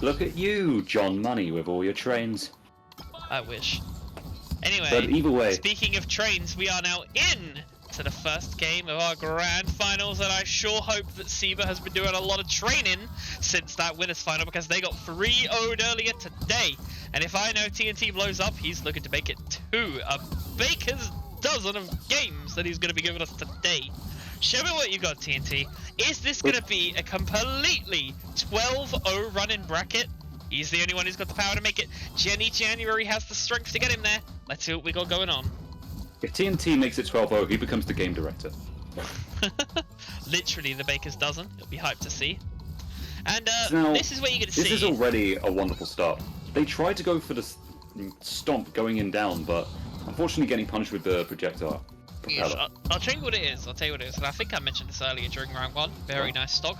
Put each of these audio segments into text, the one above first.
Look at you, John Money, with all your trains. I wish. Anyway, But either way, speaking of trains, we are now in to the first game of our grand finals, and I sure hope that Seba has been doing a lot of training since that winners final, because they got 3-0'd earlier today. And if I know TNT blows up, he's looking to make it 2. A baker's dozen of games that he's going to be giving us today. Show me what you got, TNT. Is this going to be a completely 12-0 run-in bracket? He's the only one who's got the power to make it. Jenny January has the strength to get him there. Let's see what we got going on. if TNT makes it 12-0, he becomes the game director. Literally the baker's dozen. It'll be hyped to see. And Now, this is what you're going to see. This is already a wonderful start. They tried to go for the stomp going in down, but unfortunately getting punished with the projectile. Yes, I'll tell you what it is. And I think I mentioned this earlier during round 1. Very nice stock.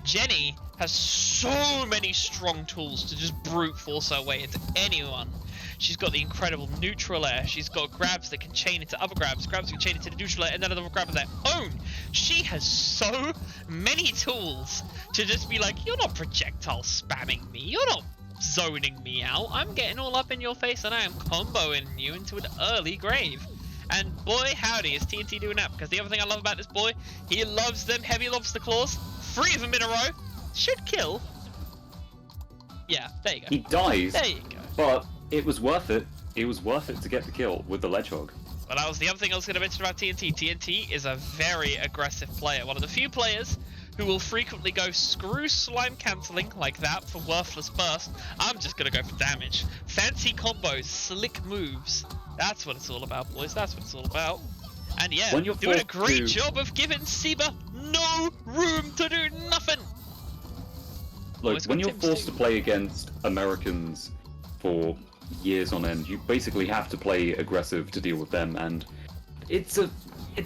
Jenny has so many strong tools to just brute force her way into anyone. She's got the incredible neutral air. She's got grabs that can chain into other grabs. Grabs that can chain into the neutral air and then another grab of their own. She has so many tools to just be like, you're not projectile spamming me. You're not zoning me out. I'm getting all up in your face and I am comboing you into an early grave. And boy howdy is TNT doing that, because the other thing I love about this boy, he loves them heavy lobster claws. 3 of them in a row. Should kill. Yeah, there you go. He dies, There you go. but it was worth it. It was worth it to get the kill with the ledgehog. Well, that was the other thing I was going to mention about TNT. TNT is a very aggressive player. One of the few players who will frequently go screw slime cancelling like that for worthless burst. I'm just going to go for damage. Fancy combos, slick moves. That's what it's all about, boys. That's what it's all about. And yeah, When you're doing a forced great to- job of giving Seba no room to do nothing. Look, Always when got you're Tim's forced too. to play against Americans for years on end, you basically have to play aggressive to deal with them, and it's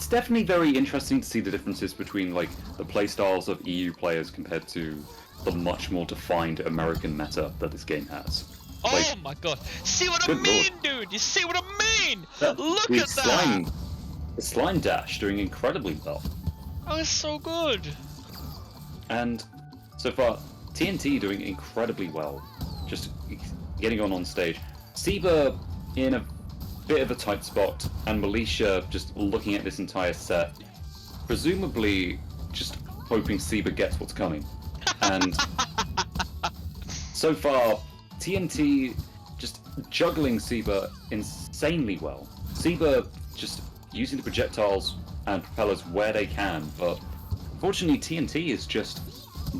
definitely very interesting to see the differences between like the playstyles of EU players compared to the much more defined American meta that this game has. Oh my god. See what I Good mean, lord. dude? You see what I mean? That- Look the at that. The slime dash doing incredibly well. Oh, it's so good. And so far, TNT doing incredibly well, just getting on stage. Seba in a bit of a tight spot, and Militia just looking at this entire set, presumably just hoping Seba gets what's coming. And so far, TNT just juggling Seba insanely well. Seba just using the projectiles and propellers where they can, but unfortunately TNT is just,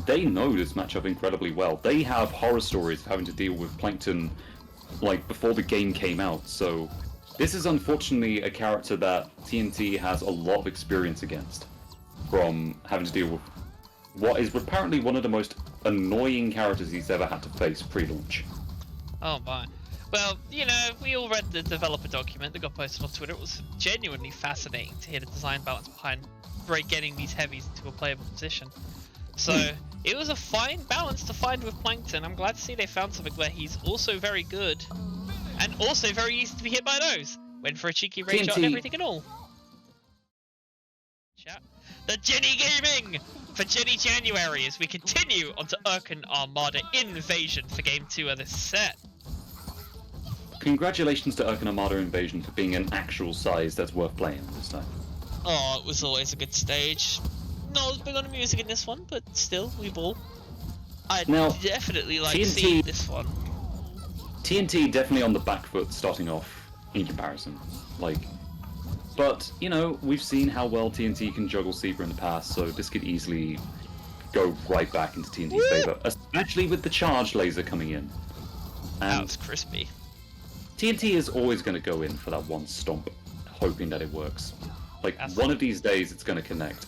they know this matchup incredibly well. They have horror stories of having to deal with Plankton like before the game came out, so this is unfortunately a character that TNT has a lot of experience against, from having to deal with what is apparently one of the most annoying characters he's ever had to face pre-launch. Oh my. Well, you know, we all read the developer document that got posted on Twitter. It was genuinely fascinating to hear the design balance behind getting these heavies into a playable position. So, it was a fine balance to find with Plankton. I'm glad to see they found something where he's also very good, and also very easy to be hit by those. Went for a cheeky rage shot and TNT. everything and all. Chat. The Jenny Gaming for Jenny January as we continue onto Urken Armada Invasion for Game 2 of this set. Congratulations to Urken Armada Invasion for being an actual size that's worth playing this time. Oh, it was always a good stage. Not as big on the music in this one, but still, we ball. I Now, definitely like TNT seeing this one. TNT definitely on the back foot starting off in comparison. But, you know, we've seen how well TNT can juggle Seba in the past, so this could easily go right back into TNT's favor, especially with the charge laser coming in. That And was crispy. TNT is always going to go in for that one stomp, hoping that it works. Like, one of these days it's going to connect.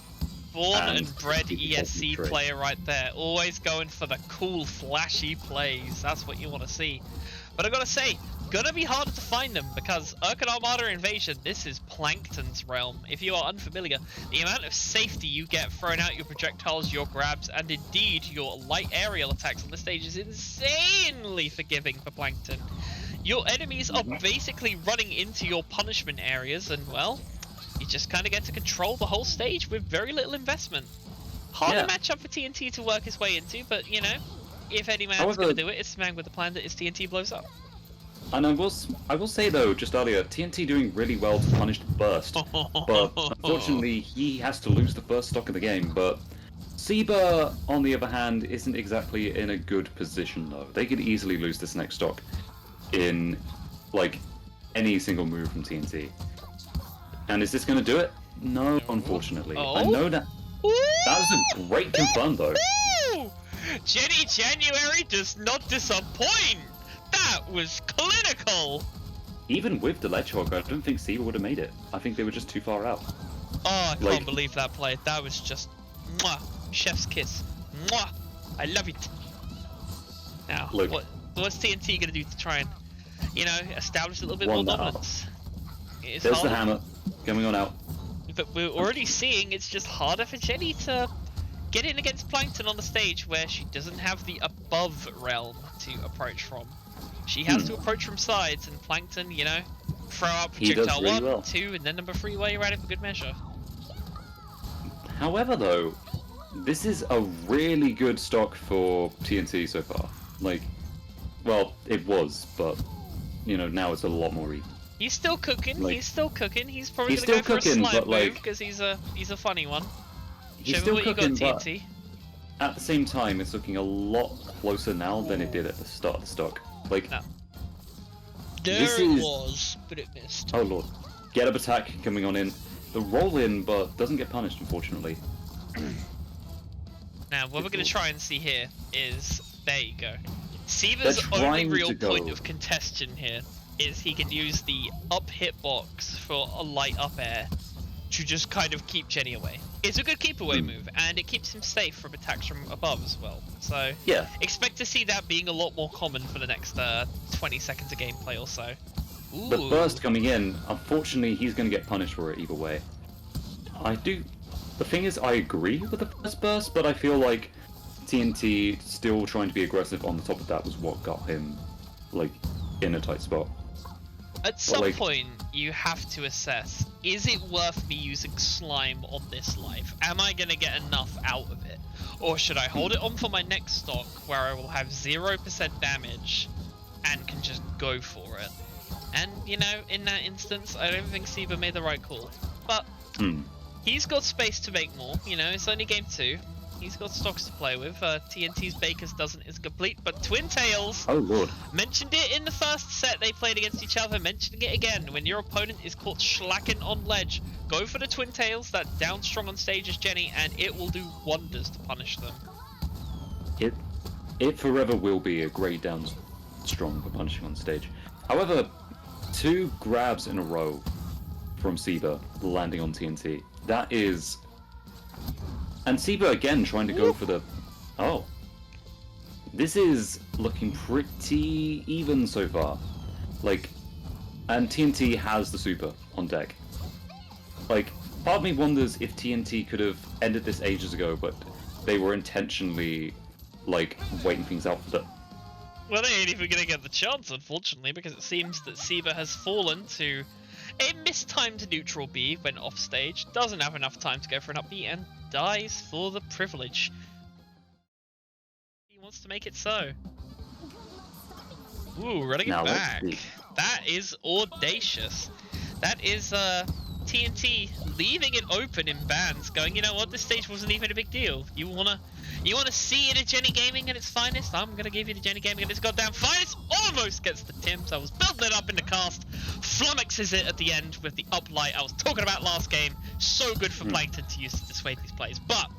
Born and And bred people ESC concentrate. player right there. Always going for the cool, flashy plays. That's what you want to see. But I gotta say, gonna be harder to find them because Urken Armada Invasion, this is Plankton's realm. If you are unfamiliar, the amount of safety you get throwing out your projectiles, your grabs, and indeed your light aerial attacks on the stage is insanely forgiving for Plankton. Your enemies are basically running into your punishment areas, and well, you just kind of get to control the whole stage with very little investment. Harder Yeah. matchup for TNT to work his way into, but you know, if any man's gonna do it, it's the man with the plan that is TNTBlowzUp. And I will say though, just earlier, TNT doing really well to punish the burst, but unfortunately he has to lose the first stock of the game. But Seba, on the other hand, isn't exactly in a good position though. They could easily lose this next stock in like any single move from TNT. And is this going to do it? No, unfortunately. I know that. That was a great confirm though. Jenny January does not disappoint. That was clinical! Even with the ledge hog, I don't think Seba would have made it. I think they were just too far out. Oh, I can't believe that play. That was just mwah, chef's kiss. Mwah, I love it. Now, what's TNT gonna do to try and, you know, establish a little bit more dominance? There's the hammer coming on out. But we're already seeing it's just harder for Jenny to get in against Plankton on the stage where she doesn't have the above realm to approach from. She has to approach from sides, and Plankton, you know, throw up projectile really 1, well. 2, and then number 3 while you're at it for good measure. However, though, this is a really good stock for TNT so far. Like, well, it was, but you know, now it's a lot more even. He's still cooking. Like, he's still cooking. He's probably he's gonna go still for cooking, a slime but, like, move because he's a funny one. He's Show still me what cooking, you got, but TNT. at the same time, it's looking a lot closer now than it did at the start of the stock. Like, No. this There it is... was, but it missed. Oh lord. Get up attack coming on in. The roll in, but doesn't get punished, unfortunately. Now, what we're going to try and see here is... There you go. Seba's They're only trying real to go. point of contention here is he can use the up hitbox for a light up air to just kind of keep Jenny away. It's a good keep away move, and it keeps him safe from attacks from above as well. So, Yeah. expect to see that being a lot more common for the next 20 seconds of gameplay or so. Ooh. The burst coming in, unfortunately, he's going to get punished for it either way. The thing is, I agree with the first burst, but I feel like TNT still trying to be aggressive on the top of that was what got him, like, in a tight spot. At some point, you have to assess, is it worth me using slime on this life? Am I going to get enough out of it? Or should I hold it on for my next stock, where I will have 0% damage, and can just go for it? And, you know, in that instance, I don't think Seba made the right call. But, he's got space to make more, you know, it's only game 2. He's got stocks to play with. TNT's Baker's dozen is complete, but Twin Tails mentioned it in the first set they played against each other, mentioning it again. When your opponent is caught slacking on ledge, go for the Twin Tails, that down strong on stage is Jenny, and it will do wonders to punish them. It forever will be a great down strong for punishing on stage. However, 2 grabs in a row from Seba landing on TNT. That is... And Seba again trying to go for the... Oh. This is looking pretty even so far. Like, and TNT has the super on deck. Like, part of me wonders if TNT could have ended this ages ago, but they were intentionally, like, waiting things out for the... Well, they ain't even gonna get the chance, unfortunately, because it seems that Seba has fallen to a mistimed neutral B when off stage, doesn't have enough time to go for an up B, and dies for the privilege. He wants to make it so. Ooh, running it back. That is audacious. That is TNT leaving it open in bans, going, you know what, this stage wasn't even a big deal. You wanna see it at Jenny Gaming at its finest? I'm gonna give you the Jenny Gaming at its goddamn finest. Almost gets the Tims. I was building it up in the cast. Flummoxes it at the end with the uplight I was talking about last game. So good for Plankton to use to dissuade these plays. But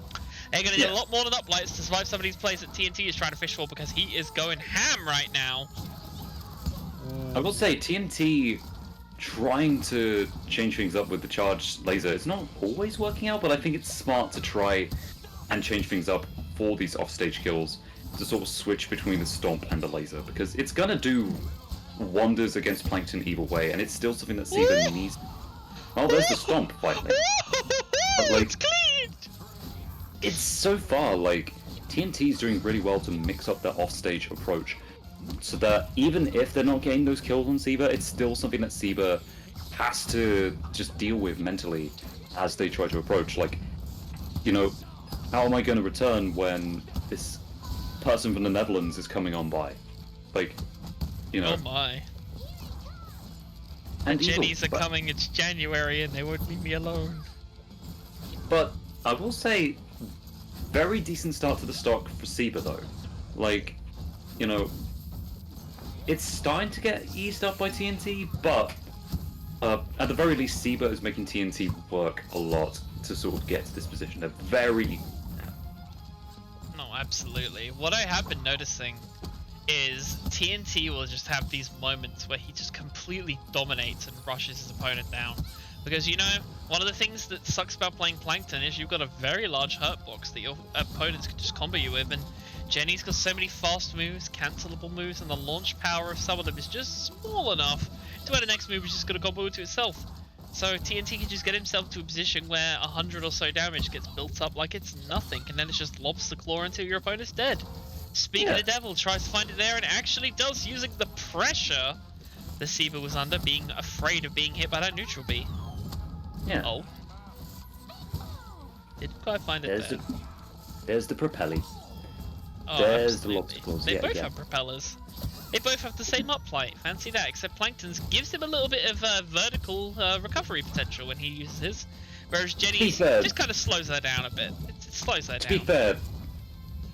they're gonna need a lot more than uplights to survive some of these plays that TNT is trying to fish for, because he is going ham right now. I will say, TNT trying to change things up with the charged laser, it's not always working out, but I think it's smart to try and change things up for these offstage kills, to sort of switch between the stomp and the laser, because it's gonna do wonders against Plankton either way, and it's still something that Seba needs. Oh, there's the stomp finally. But, like, it's clean! It's so far, like, TNT's doing really well to mix up that offstage approach, so that even if they're not getting those kills on Seba, it's still something that Seba has to just deal with mentally as they try to approach. Like, you know, how am I going to return when this person from the Netherlands is coming on by. Like, you know. Oh my. And Jennies are but, coming, it's January and they won't leave me alone. But I will say, very decent start to the stock for Seba though. Like, you know, it's starting to get eased up by TNT, but at the very least, Seba is making TNT work a lot to sort of get to this position. They're very... No, absolutely. What I have been noticing is TNT will just have these moments where he just completely dominates and rushes his opponent down. Because, you know, one of the things that sucks about playing Plankton is you've got a very large hurt box that your opponents can just combo you with, and Jenny's got so many fast moves, cancelable moves, and the launch power of some of them is just small enough to where the next move is just going to combo into itself. So TNT can just get himself to a position where 100 or so damage gets built up like it's nothing, and then it's just lobster claw until your opponent's dead. Speaking of the devil, tries to find it there and actually does, using the pressure the Seba was under, being afraid of being hit by that neutral B. Yeah. Oh. Didn't quite find it there. There's the propelly. Oh, there's absolutely. the lobster claws. They both have propellers. They both have the same uplight. Fancy that, except Plankton's gives him a little bit of vertical recovery potential when he uses his, whereas Jenny's just kind of slows her down a bit. It slows her down. To be fair,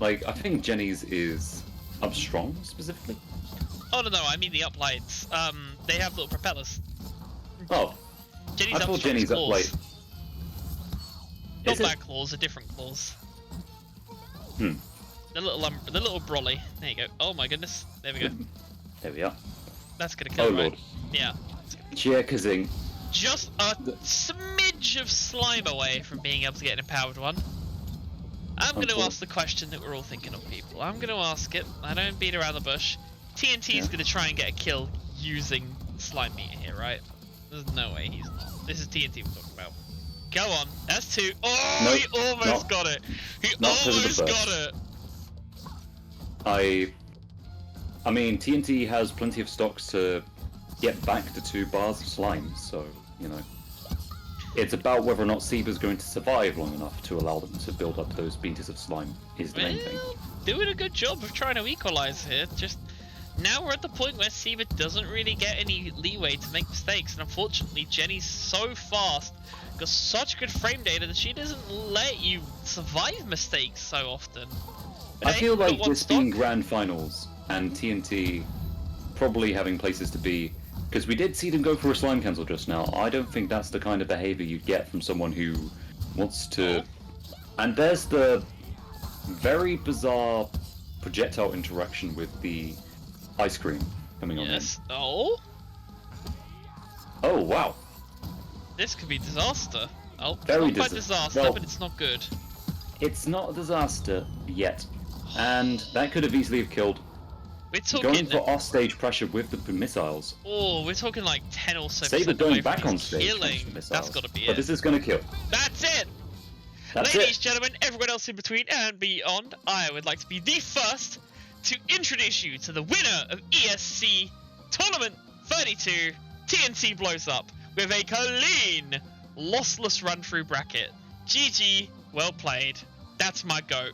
like, I think Jenny's is up strong specifically. Oh no, I mean the uplights. They have little propellers. Oh, Jenny's I thought Jenny's uplight. Not back claws, are different claws. Hmm. The little brolly. There you go. Oh my goodness. There we go. There we are. That's gonna kill him, right? Lord. Yeah. Cheer-kazing. Just a smidge of slime away from being able to get an empowered one. I'm going to ask the question that we're all thinking of, people. I'm going to ask it. I don't beat around the bush. TNT's going to try and get a kill using slime meter here, right? There's no way he's not. This is TNT we're talking about. Go on. That's two. Oh, nope, he almost got it. He almost got it. I mean, TNT has plenty of stocks to get back to 2 bars of slime, so, you know. It's about whether or not Seba's going to survive long enough to allow them to build up those beaters of slime is the main thing. Doing a good job of trying to equalize here. Just now we're at the point where Seba doesn't really get any leeway to make mistakes, and unfortunately Jenny's so fast, got such good frame data that she doesn't let you survive mistakes so often. I feel like this being grand finals and TNT probably having places to be, because we did see them go for a slime cancel just now. I don't think that's the kind of behavior you'd get from someone who wants to... And there's the very bizarre projectile interaction with the ice cream coming on in. Oh? Oh, wow. This could be disaster. Oh, Very it's not quite disaster, but it's not good. It's not a disaster yet. And that could have easily have killed. We're talking... Going for off-stage pressure with the missiles. Oh, we're talking like 10 or so Seba percent going away back from on stage. killing. That's got to be it. But this is going to kill. That's it! Ladies, gentlemen, everyone else in between and beyond, I would like to be the first to introduce you to the winner of ESC Tournament 32 TNTBlowzUp with a clean, lossless run-through bracket. GG, well played. That's my goat.